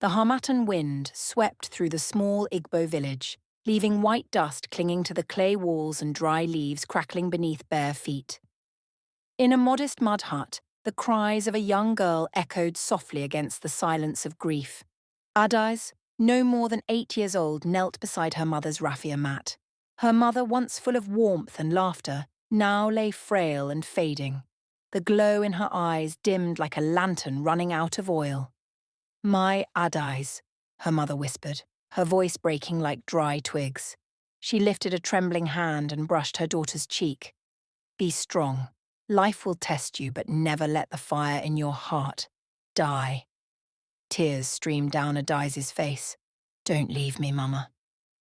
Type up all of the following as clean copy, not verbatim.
The Harmattan wind swept through the small Igbo village, leaving white dust clinging to the clay walls and dry leaves crackling beneath bare feet. In a modest mud hut, the cries of a young girl echoed softly against the silence of grief. Adais, no more than 8 years old, knelt beside her mother's raffia mat. Her mother, once full of warmth and laughter, now lay frail and fading. The glow in her eyes dimmed like a lantern running out of oil. "My Adais," her mother whispered, her voice breaking like dry twigs. She lifted a trembling hand and brushed her daughter's cheek. "Be strong. Life will test you, but never let the fire in your heart die." Tears streamed down Adai's face. "Don't leave me, Mama.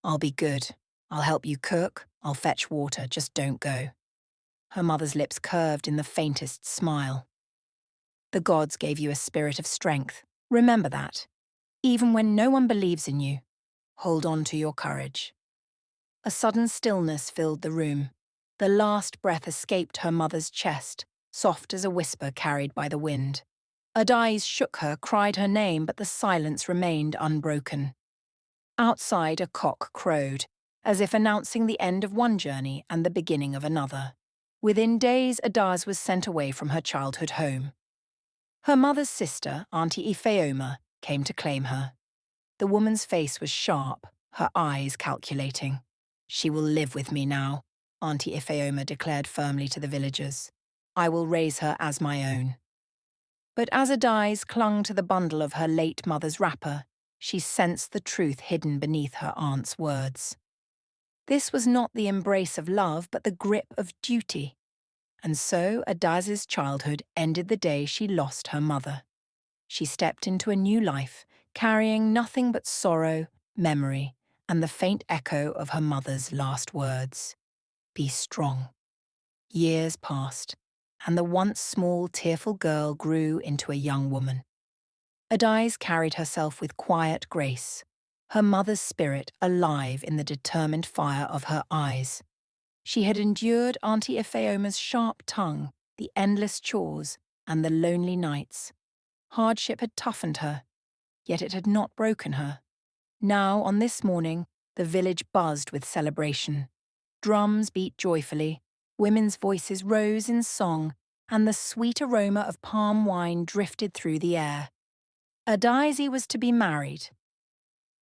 I'll be good. I'll help you cook. I'll fetch water. Just don't go." Her mother's lips curved in the faintest smile. "The gods gave you a spirit of strength. Remember that. Even when no one believes in you, hold on to your courage." A sudden stillness filled the room. The last breath escaped her mother's chest, soft as a whisper carried by the wind. Adais shook her, cried her name, but the silence remained unbroken. Outside, a cock crowed, as if announcing the end of one journey and the beginning of another. Within days, Adais was sent away from her childhood home. Her mother's sister, Auntie Ifeoma, came to claim her. The woman's face was sharp, her eyes calculating. "She will live with me now," Auntie Ifeoma declared firmly to the villagers. "I will raise her as my own." But as Adais clung to the bundle of her late mother's wrapper, she sensed the truth hidden beneath her aunt's words. This was not the embrace of love, but the grip of duty. And so Adais's childhood ended the day she lost her mother. She stepped into a new life, carrying nothing but sorrow, memory, and the faint echo of her mother's last words. "Be strong." Years passed, and the once small, tearful girl grew into a young woman. Adais carried herself with quiet grace, her mother's spirit alive in the determined fire of her eyes. She had endured Auntie Ifeoma's sharp tongue, the endless chores, and the lonely nights. Hardship had toughened her, yet it had not broken her. Now, on this morning, the village buzzed with celebration. Drums beat joyfully, women's voices rose in song, and the sweet aroma of palm wine drifted through the air. Adais was to be married.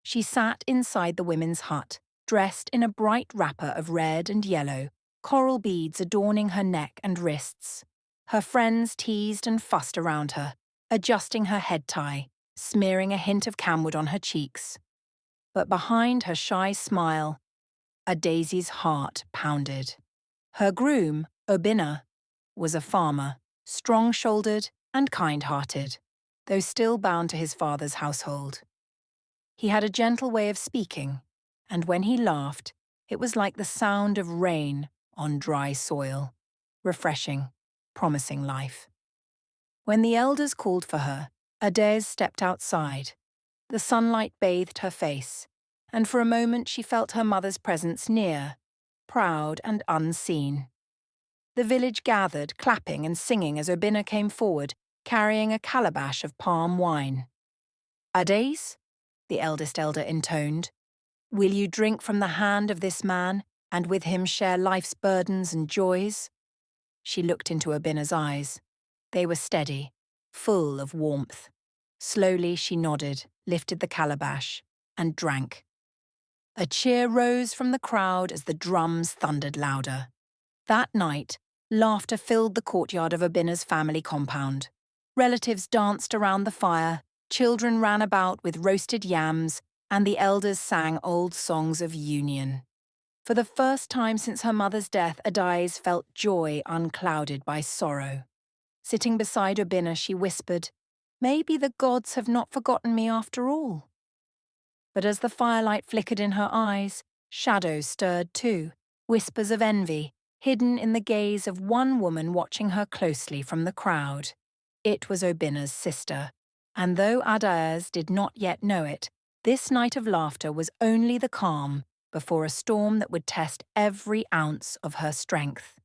She sat inside the women's hut, dressed in a bright wrapper of red and yellow, coral beads adorning her neck and wrists. Her friends teased and fussed around her, adjusting her head tie, smearing a hint of camwood on her cheeks. But behind her shy smile, Adai's heart pounded. Her groom, Obinna, was a farmer, strong-shouldered and kind-hearted, though still bound to his father's household. He had a gentle way of speaking, and when he laughed, it was like the sound of rain on dry soil, refreshing, promising life. When the elders called for her, Adais stepped outside. The sunlight bathed her face, and for a moment she felt her mother's presence near, proud and unseen. The village gathered, clapping and singing as Obinna came forward, carrying a calabash of palm wine. "Adais," the eldest elder intoned, "will you drink from the hand of this man, and with him share life's burdens and joys?" She looked into Obinna's eyes. They were steady, full of warmth. Slowly she nodded, lifted the calabash, and drank. A cheer rose from the crowd as the drums thundered louder. That night, laughter filled the courtyard of Obinna's family compound. Relatives danced around the fire, children ran about with roasted yams, and the elders sang old songs of union. For the first time since her mother's death, Adais felt joy unclouded by sorrow. Sitting beside Obinna, she whispered, "Maybe the gods have not forgotten me after all." But as the firelight flickered in her eyes, shadows stirred too, whispers of envy, hidden in the gaze of one woman watching her closely from the crowd. It was Obinna's sister, and though Adais did not yet know it, this night of laughter was only the calm before a storm that would test every ounce of her strength.